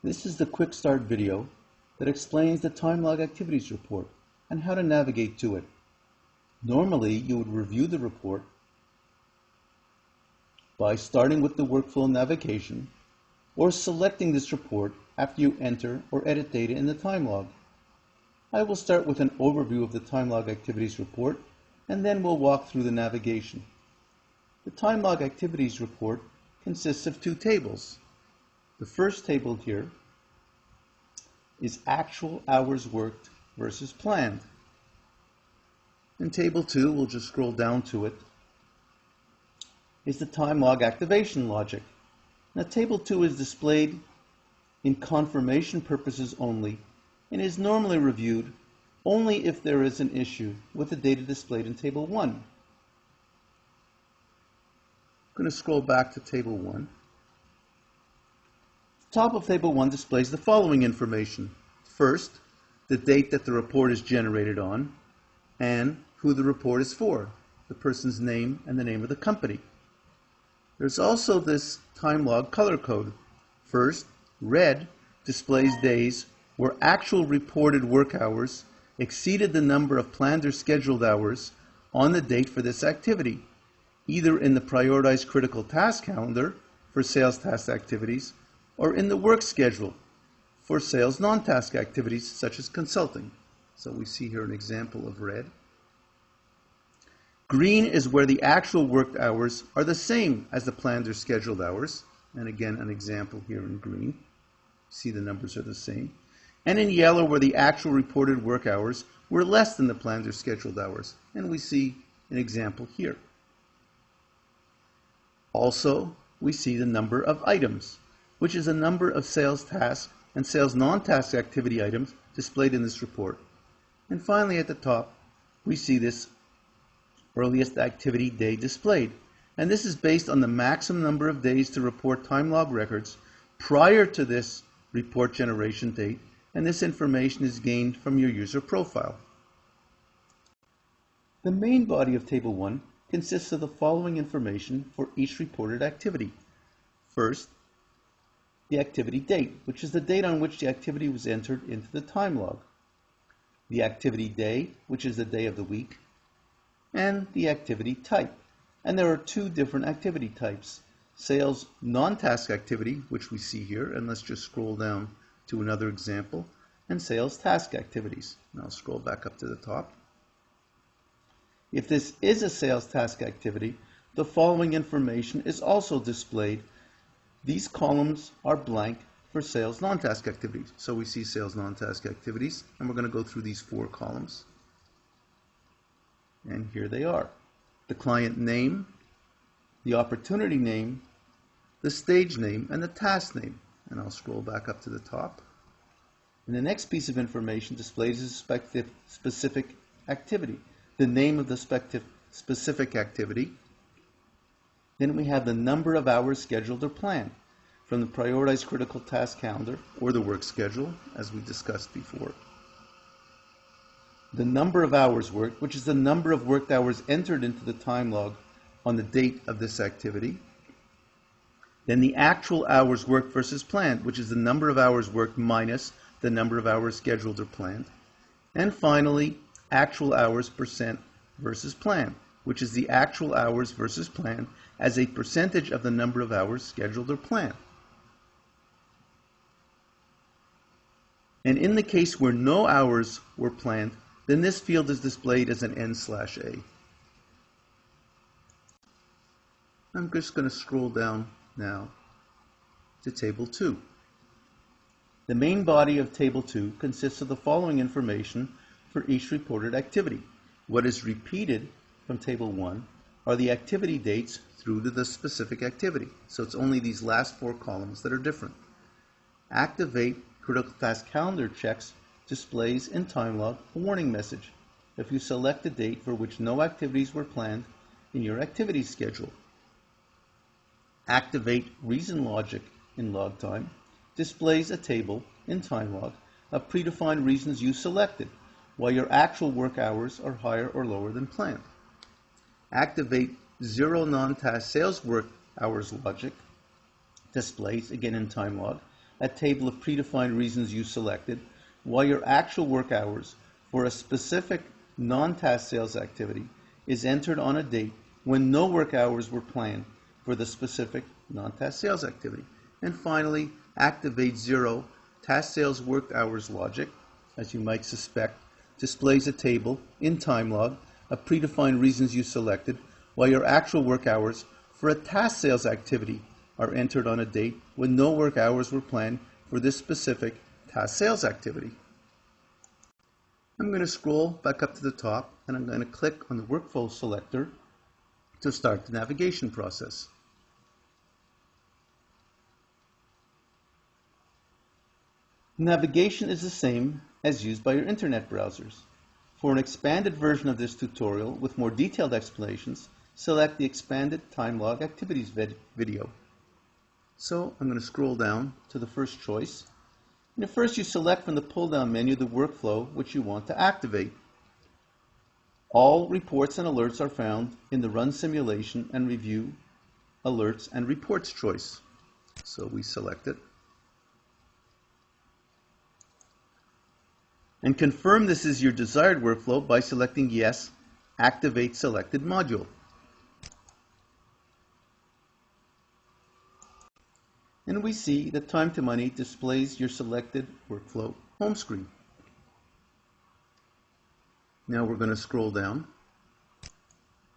This is the quick start video that explains the TimeLog Activities Report and how to navigate to it. Normally, you would review the report by starting with the workflow navigation or selecting this report after you enter or edit data in the TimeLog. I will start with an overview of the TimeLog Activities Report and then we'll walk through the navigation. The TimeLog Activities Report consists of two tables. The first table here is actual hours worked versus planned. In table 2, we'll just scroll down to it, is the TimeLog activation logic. Now table 2 is displayed in confirmation purposes only and is normally reviewed only if there is an issue with the data displayed in table 1. I'm going to scroll back to table 1. The top of table 1 displays the following information. First, the date that the report is generated on and who the report is for, the person's name and the name of the company. There's also this TimeLog color code. First, red displays days where actual reported work hours exceeded the number of planned or scheduled hours on the date for this activity, either in the prioritized critical task calendar for sales task activities or in the work schedule for sales non-task activities such as consulting. So we see here an example of red. Green is where the actual worked hours are the same as the planned or scheduled hours. And again, an example here in green. See the numbers are the same. And in yellow, where the actual reported work hours were less than the planned or scheduled hours. And we see an example here. Also, we see the number of items, which is a number of sales task and sales non-task activity items displayed in this report. And finally, at the top, we see this earliest activity day displayed. And this is based on the maximum number of days to report TimeLog records prior to this report generation date, and this information is gained from your user profile. The main body of Table 1 consists of the following information for each reported activity. First, the activity date, which is the date on which the activity was entered into the TimeLog. The activity day, which is the day of the week, and the activity type. And there are two different activity types. Sales non-task activity, which we see here, and let's just scroll down to another example, and sales task activities. And I'll scroll back up to the top. If this is a sales task activity, the following information is also displayed. These columns are blank for sales non-task activities. So we see sales non-task activities, and we're going to go through these 4 columns. And here they are. The client name, the opportunity name, the stage name, and the task name. And I'll scroll back up to the top. And the next piece of information displays a specific activity, the name of the specific activity. Then we have the number of hours scheduled or planned from the prioritized critical task calendar or the work schedule, as we discussed before. The number of hours worked, which is the number of worked hours entered into the TimeLog on the date of this activity. Then the actual hours worked versus planned, which is the number of hours worked minus the number of hours scheduled or planned. And finally, actual hours percent versus planned, which is the actual hours versus planned as a percentage of the number of hours scheduled or planned. And in the case where no hours were planned, then this field is displayed as an N/A. I'm just going to scroll down now to Table 2. The main body of Table 2 consists of the following information for each reported activity. What is repeated from Table 1 are the activity dates through to the specific activity. So it's only these last 4 columns that are different. Activate critical task calendar checks displays in TimeLog a warning message if you select a date for which no activities were planned in your activity schedule. Activate reason logic in LogTime displays a table in TimeLog of predefined reasons you selected, while your actual work hours are higher or lower than planned. Activate zero non-task sales work hours logic displays, again in TimeLog, a table of predefined reasons you selected, while your actual work hours for a specific non-task sales activity is entered on a date when no work hours were planned for the specific non-task sales activity. And finally, activate 0 task sales work hours logic, as you might suspect, displays a table in TimeLog of predefined reasons you selected, while your actual work hours for a task sales activity are entered on a date when no work hours were planned for this specific task sales activity. I'm going to scroll back up to the top and I'm going to click on the workflow selector to start the navigation process. Navigation is the same as used by your internet browsers. For an expanded version of this tutorial with more detailed explanations, select the expanded TimeLog activities video. So I'm going to scroll down to the first choice. And first you select from the pull-down menu the workflow which you want to activate. All reports and alerts are found in the Run Simulation and Review Alerts and Reports choice. So we select it. And confirm this is your desired workflow by selecting Yes, Activate Selected Module. And we see that Time to Money displays your selected workflow home screen. Now we're going to scroll down.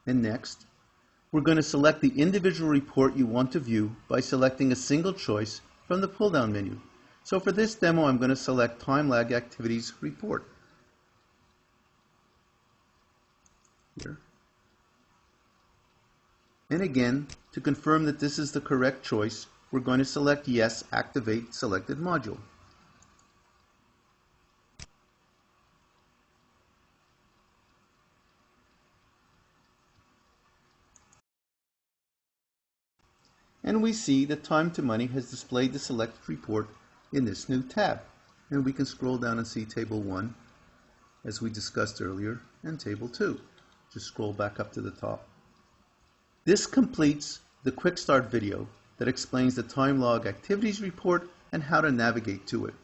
And next, we're going to select the individual report you want to view by selecting a single choice from the pull-down menu. So for this demo, I'm going to select TimeLog Activities Report. Here. And again, to confirm that this is the correct choice, we're going to select Yes, Activate Selected Module. And we see that Time to Money has displayed the selected report in this new tab. And we can scroll down and see Table 1, as we discussed earlier, and Table 2. Just scroll back up to the top. This completes the Quick Start video that explains the TimeLog Activities Report and how to navigate to it.